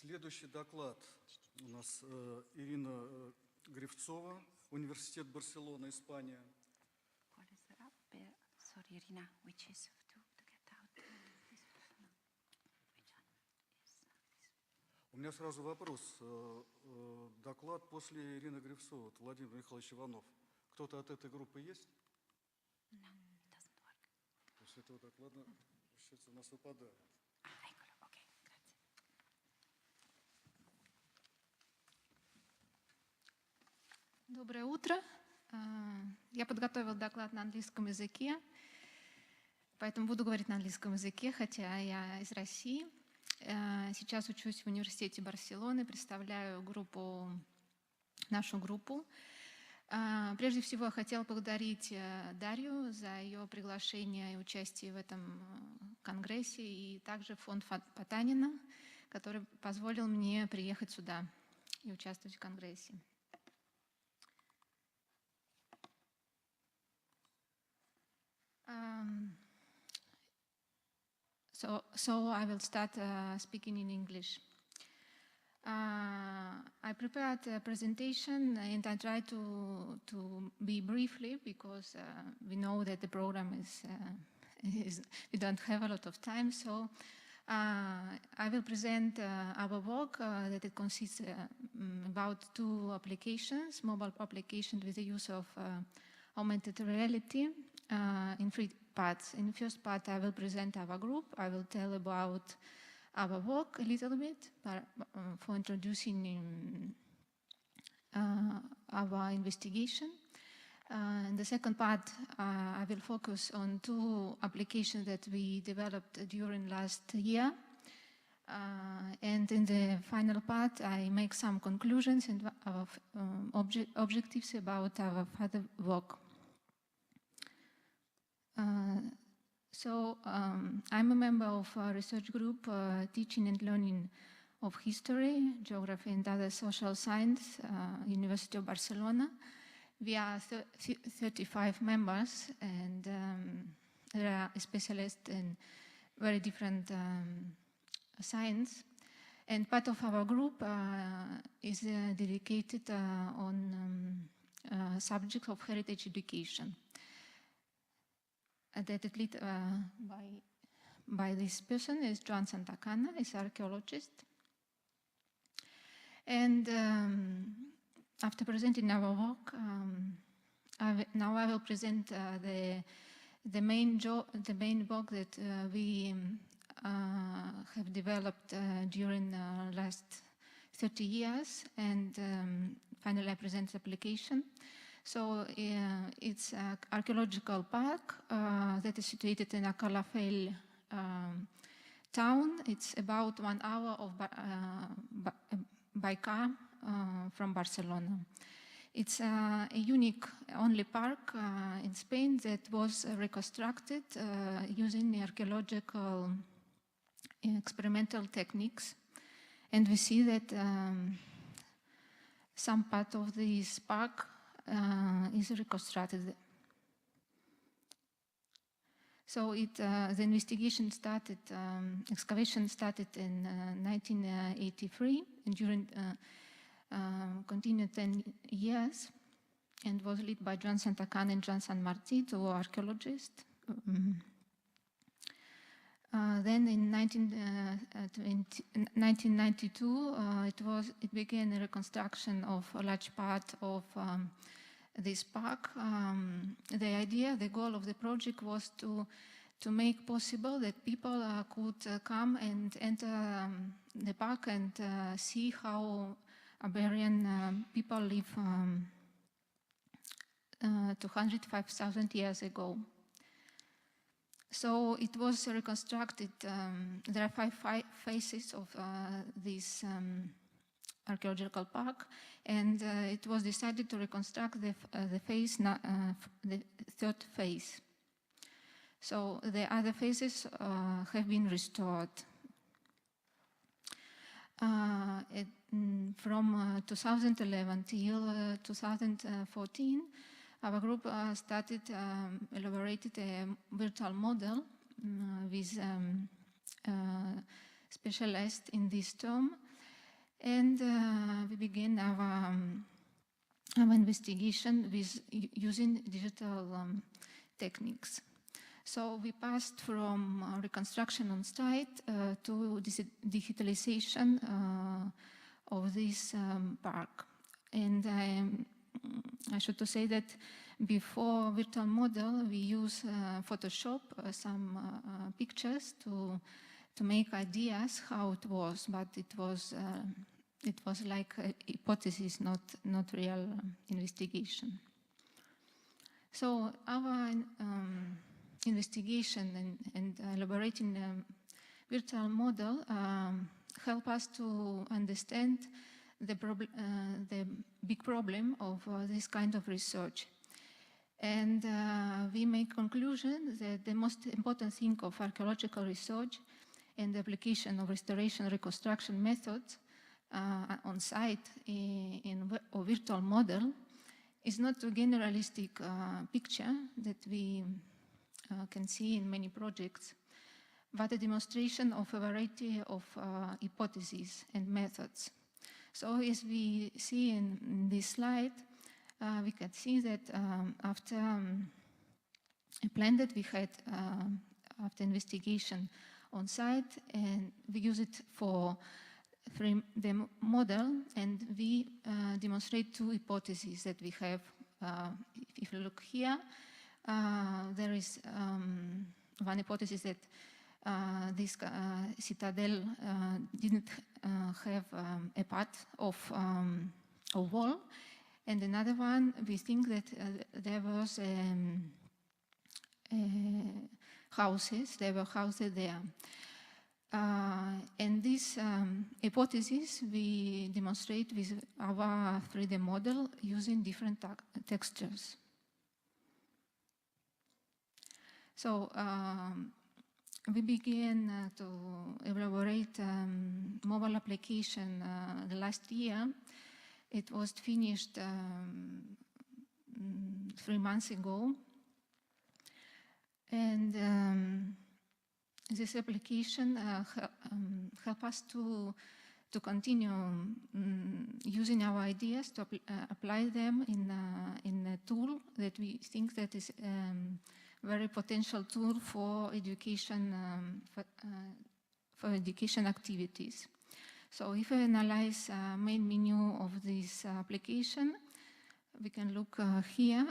Следующий доклад у нас Ирина ГРЕВТСОВА, Университет Барселона, Испания. Sorry, Irina, which is to get out this one. У меня сразу вопрос. Доклад после Ирины ГРЕВТСОВА, Владимир Михайлович Иванов. Кто-то от этой группы есть? No, it doesn't work. После этого доклада, получается, у нас выпадает. Okay, grazie. Доброе утро. Я подготовила доклад на английском языке, поэтому буду говорить на английском языке, хотя я из России. Сейчас учусь в университете Барселоны, представляю нашу группу. Прежде всего, я хотела поблагодарить Дарью за ее приглашение и участие в этом конгрессе, и также фонд Потанина, который позволил мне приехать сюда и участвовать в конгрессе. So I will start speaking in English. I prepared a presentation and I try to be briefly because we know that the program we don't have a lot of time. So I will present our work that it consists about 2 applications, mobile applications with the use of augmented reality in 3 parts. In the first part, I will present our group. I will tell about our work a little bit for introducing our investigation. In the second part, I will focus on 2 applications that we developed during last year. And in the final part, I make some conclusions and our objectives about our further work. I'm a member of a research group teaching and learning of history, geography and other social science, University of Barcelona. We are 35 members and there are specialists in very different science. And part of our group is dedicated on subject of heritage education. That is led by this person is Joan Santacana, is an archaeologist. And after presenting our work, now I will present the main work that we have developed during the last 30 years, and finally I present the application. So it's an archaeological park that is situated in a Calafell town. It's about 1 hour by car from Barcelona. It's a unique only park in Spain that was reconstructed using archaeological experimental techniques. And we see that some part of this park is reconstructed. So the investigation started, excavation started in 1983 and during continued 10 years and was led by Joan Santacana and Joan San Martí, 2 archaeologists. Then in 1992, it began a reconstruction of a large part of this park. The goal of the project was to make possible that people could come and enter the park and see how Iberian people live 205,000 years ago. So it was reconstructed. There are 5 phases of this archaeological park, and it was decided to reconstruct the 3rd phase. So the other phases have been restored. From 2011 till 2014, our group started elaborated a virtual model with specialists in this term And we began our investigation with using digital techniques. So we passed from reconstruction on site to digitalization of this park. And I should to say that before virtual model, we use Photoshop, some pictures to make ideas how it was, but it was like a hypothesis, not real investigation. So our investigation and elaborating a virtual model help us to understand the big problem of this kind of research. And we make conclusion that the most important thing of archaeological research and the application of restoration reconstruction methods on site in a virtual model is not a generalistic picture that we can see in many projects, but a demonstration of a variety of hypotheses and methods. So as we see in this slide, we can see that after a plan that we had after investigation on site, and we use it for the model, and we demonstrate two hypotheses that we have. If you look here, there is one hypothesis that this citadel didn't have a path of a wall, and another one, we think that there was houses, there were houses there. And this hypothesis we demonstrate with our 3D model using different textures. So we began to elaborate mobile application the last year. It was finished 3 months ago. And this application help us to continue using our ideas to apply them in a tool that we think that is very potential tool for education activities. So if we analyze main menu of this application, we can look here.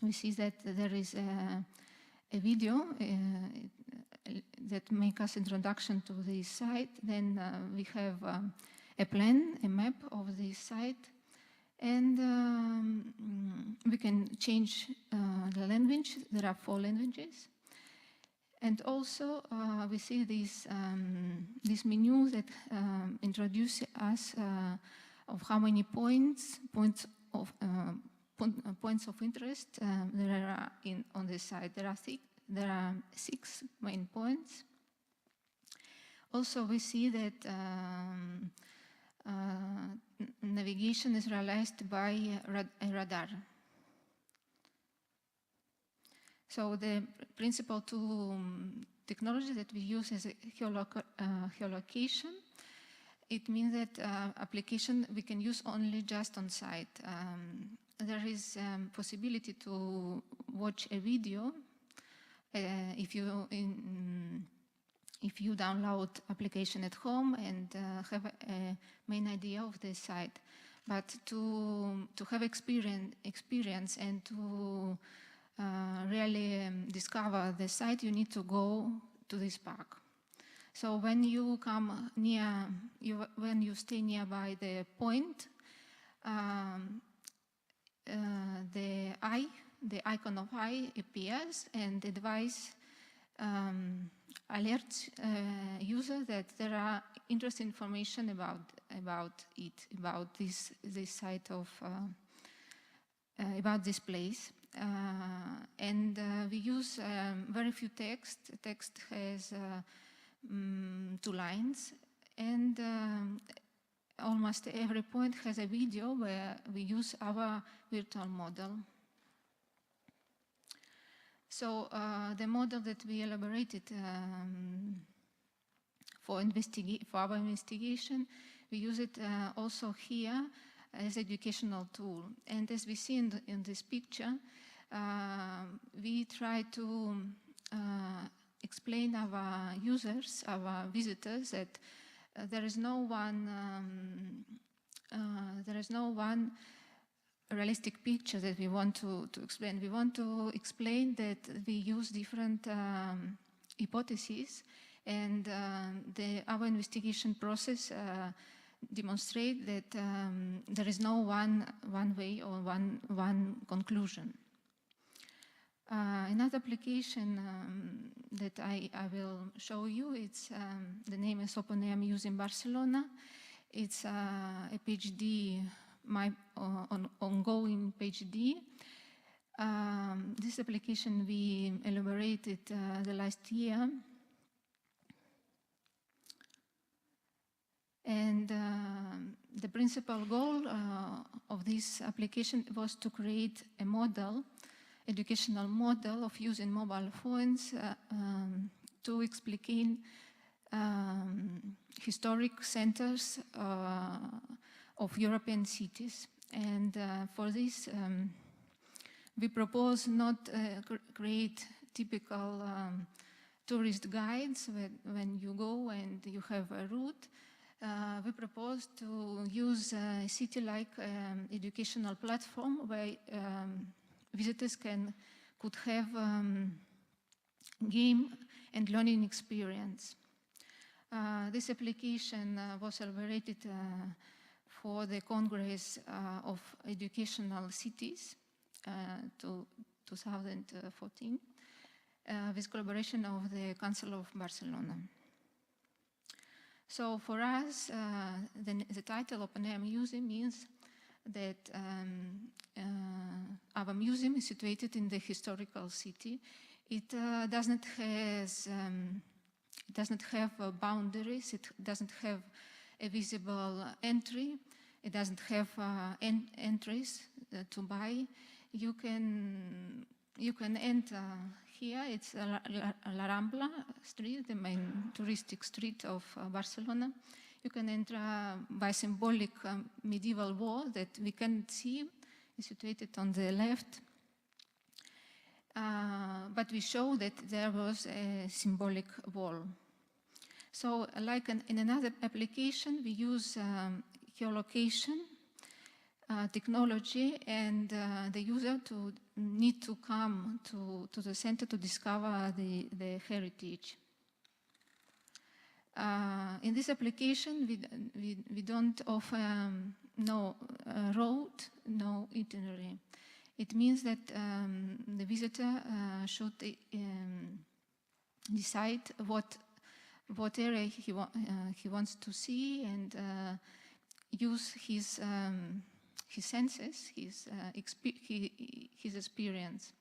We see that there is a video that makes us introduction to this site. Then we have a plan, a map of this site, and we can change the language. There are 4 languages, and also we see this menu that introduces us of how many points of interest there are on the site. There are 6 main points. Also, we see that navigation is realized by a radar. So the principal two technology that we use is geolocation. It means that application we can use only just on site. There is possibility to watch a video if you download application at home and have a main idea of the site. But to have experience and to really discover the site, you need to go to this park. So when you come near, when you stay nearby the point, the icon of eye appears, and the device alerts user that there are interesting information about this site of about this place. And we use very few text. Text has 2 lines, and almost every point has a video where we use our virtual model. So the model that we elaborated for our investigation. We use it also here as educational tool. And as we see in this picture, we try to explain our users, our visitors, that there is no one realistic picture that we want to explain. We want to explain that we use different hypotheses, and our investigation process demonstrate that there is no one way or one conclusion. Another application that I will show you, the name is Open Museum Barcelona. It's a PhD, my ongoing PhD. This application we elaborated the last year. And the principal goal of this application was to create a model, educational model of using mobile phones to explain historic centers of European cities. And for this, we propose not create typical tourist guides when you go and you have a route. We propose to use a city-like educational platform where visitors could have game and learning experience. This application was elaborated for the Congress of Educational Cities 2014 with collaboration of the Council of Barcelona. So for us, the title Open Air Museum means that our museum is situated in the historical city. It doesn't have boundaries. It doesn't have a visible entry. It doesn't have entries to buy. You can enter here. It's La Rambla street, the main touristic street of Barcelona. You can enter by symbolic medieval wall that we can see. It's situated on the left. But we show that there was a symbolic wall. So like in another application, we use geolocation technology, and the user need to come to the center to discover the heritage. In this application, we don't offer no road, no itinerary. It means that the visitor should decide what area he wants to see and use his senses, his experience.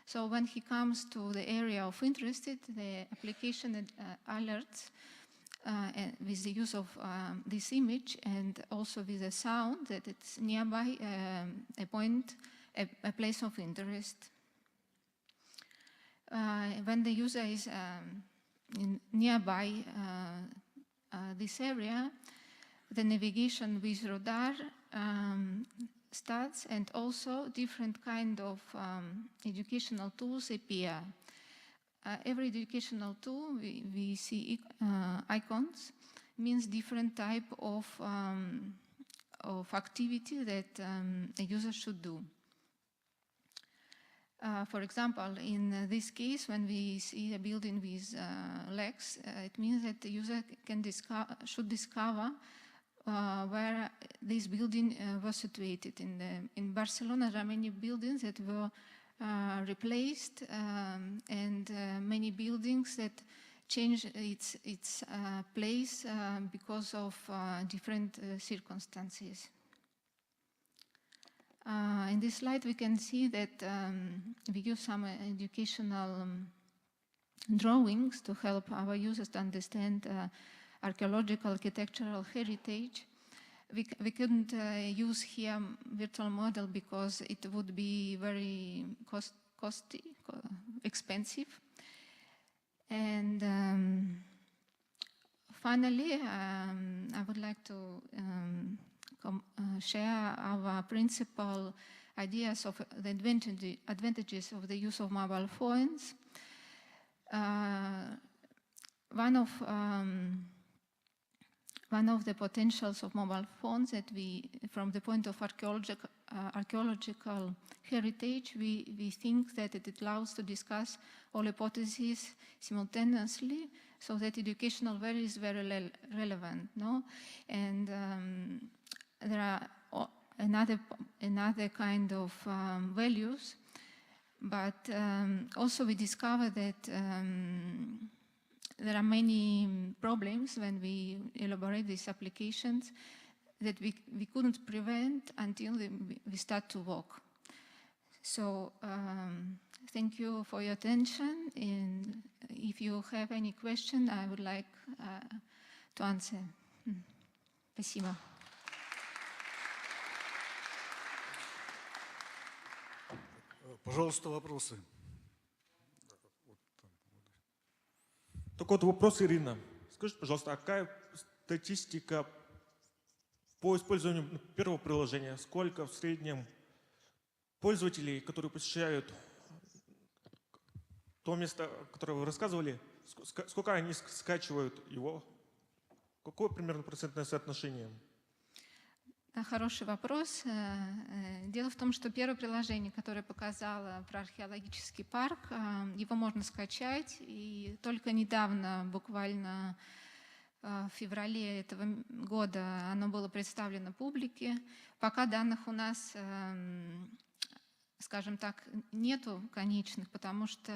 So when he comes to the area of interest, the application alerts with the use of this image and also with the sound that it's nearby a point, a place of interest. When the user is nearby this area, the navigation with radar starts, and also different kind of educational tools appear. Every educational tool we see icons means different type of activity that a user should do. For example, in this case, when we see a building with legs, it means that the user should discover where this building was situated. In Barcelona, there are many buildings that were replaced and many buildings that changed its place because of different circumstances. In this slide, we can see that we use some educational drawings to help our users to understand archaeological architectural heritage. We couldn't use here virtual model because it would be very costly, expensive. And finally, I would like to share our principal ideas of the advantages of the use of mobile phones. One of the potentials of mobile phones that we, from the point of archaeological heritage, we think that it allows to discuss all hypotheses simultaneously, so that educational value is very relevant, no? And there are another kind of values, but also we discover that there are many problems when we elaborate these applications that we couldn't prevent until we start to work. So thank you for your attention, and if you have any question, I would like to answer. Спасибо. Пожалуйста, вопросы. Так вот, вопрос, Ирина. Скажите, пожалуйста, а какая статистика по использованию первого приложения? Сколько в среднем пользователей, которые посещают то место, которое вы рассказывали, сколько они скачивают его? Какое примерно процентное соотношение? Хороший вопрос. Дело в том, что первое приложение, которое показало про археологический парк, его можно скачать, и только недавно, буквально в феврале этого года, оно было представлено публике. Пока данных у нас, скажем так, нету конечных, потому что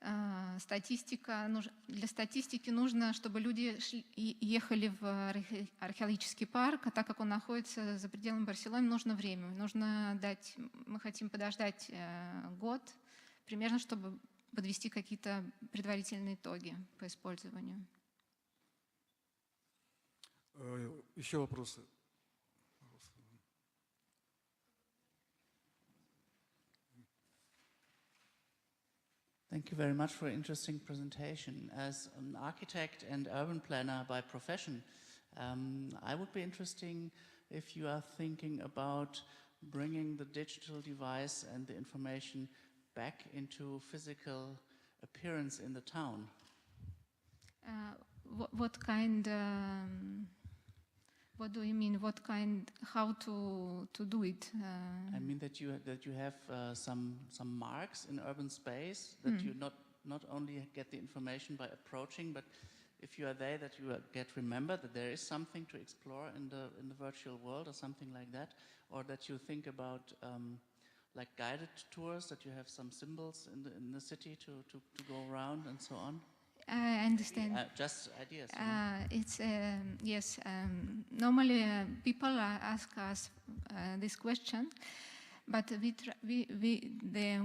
для статистики нужно, чтобы люди ехали в археологический парк, а так как он находится за пределами Барселоны, нужно время. Мы хотим подождать год, примерно, чтобы подвести какие-то предварительные итоги по использованию. Еще вопросы? Thank you very much for an interesting presentation. As an architect and urban planner by profession, I would be interested if you are thinking about bringing the digital device and the information back into physical appearance in the town. What do you mean? How to do it? I mean that you have some marks in urban space that you not only get the information by approaching, but if you are there, that you get remembered that there is something to explore in the virtual world or something like that, or that you think about like guided tours, that you have some symbols in the city to go around and so on. I understand. Just ideas. It's yes. Normally, people ask us this question, but the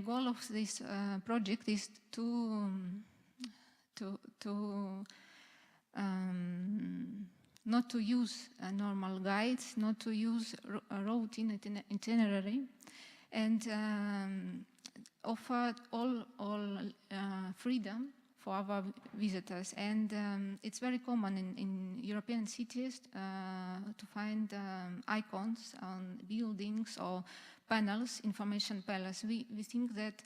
goal of this project is to not to use normal guides, not to use a routine itinerary, and offer all freedom for our visitors. And it's very common in European cities to find icons on buildings or panels, information panels. We think that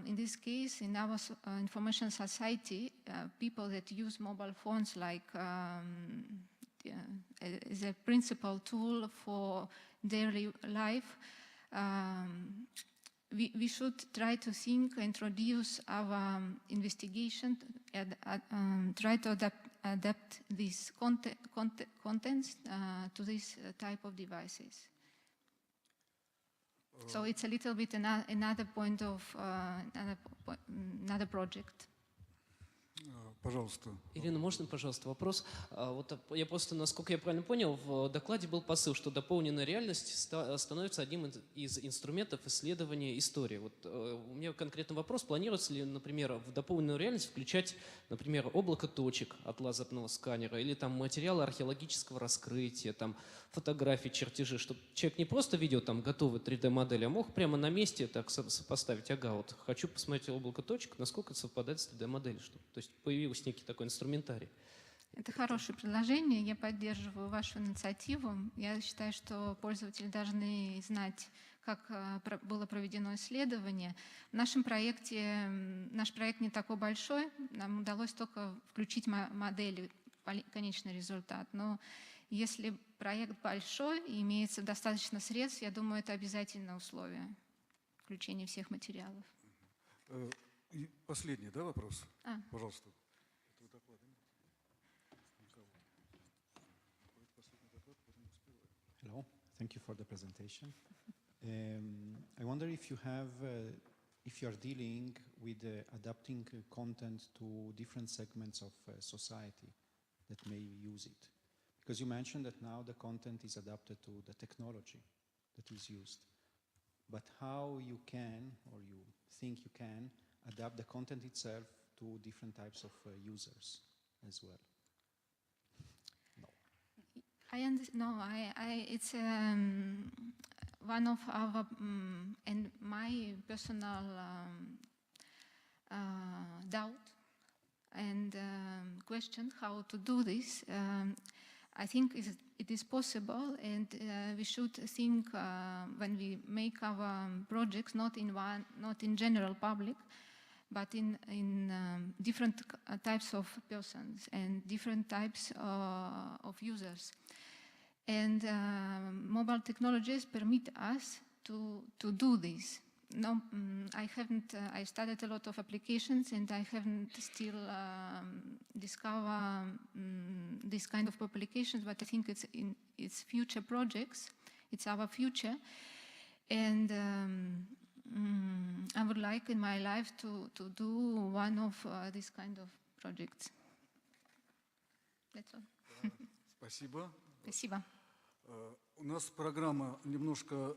in this case, in our information society, people that use mobile phones like as a principal tool for daily life, we should try to introduce our investigation, and try to adapt these contents to this type of devices. So it's a little bit another point of another project. Пожалуйста. Ирина, можно, пожалуйста, вопрос? Вот я просто, насколько я правильно понял, в докладе был посыл, что дополненная реальность становится одним из инструментов исследования истории. Вот у меня конкретный вопрос. Планируется ли, например, в дополненную реальность включать, например, облако точек от лазерного сканера или там материалы археологического раскрытия, там фотографии, чертежи, чтобы человек не просто видел там готовые 3D-модели, а мог прямо на месте так сопоставить. Ага, вот хочу посмотреть облако точек, насколько это совпадает с 3D-моделью. То есть появился появился некий такой инструментарий. Это хорошее предложение, я поддерживаю вашу инициативу. Я считаю, что пользователи должны знать, как было проведено исследование. В нашем проекте, наш проект не такой большой, нам удалось только включить модели, конечный результат. Но если проект большой и имеется достаточно средств, я думаю, это обязательное условие включения всех материалов. И последний, да, вопрос? Пожалуйста. Hello, thank you for the presentation. I wonder if you have, if you are dealing with adapting content to different segments of society that may use it. Because you mentioned that now the content is adapted to the technology that is used. But how you can, or you think you can, adapt the content itself to different types of users as well? It's one of our and my personal doubt and question how to do this. I think it is possible, and we should think when we make our projects not in general public, but in different types of persons and different types of users. And mobile technologies permit us to do this. No, I haven't. I studied a lot of applications, and I haven't still discovered this kind of applications. But I think it's future projects. It's our future, and I would like in my life to do one of these kind of projects. That's all. Спасибо. Спасибо. У нас программа немножко...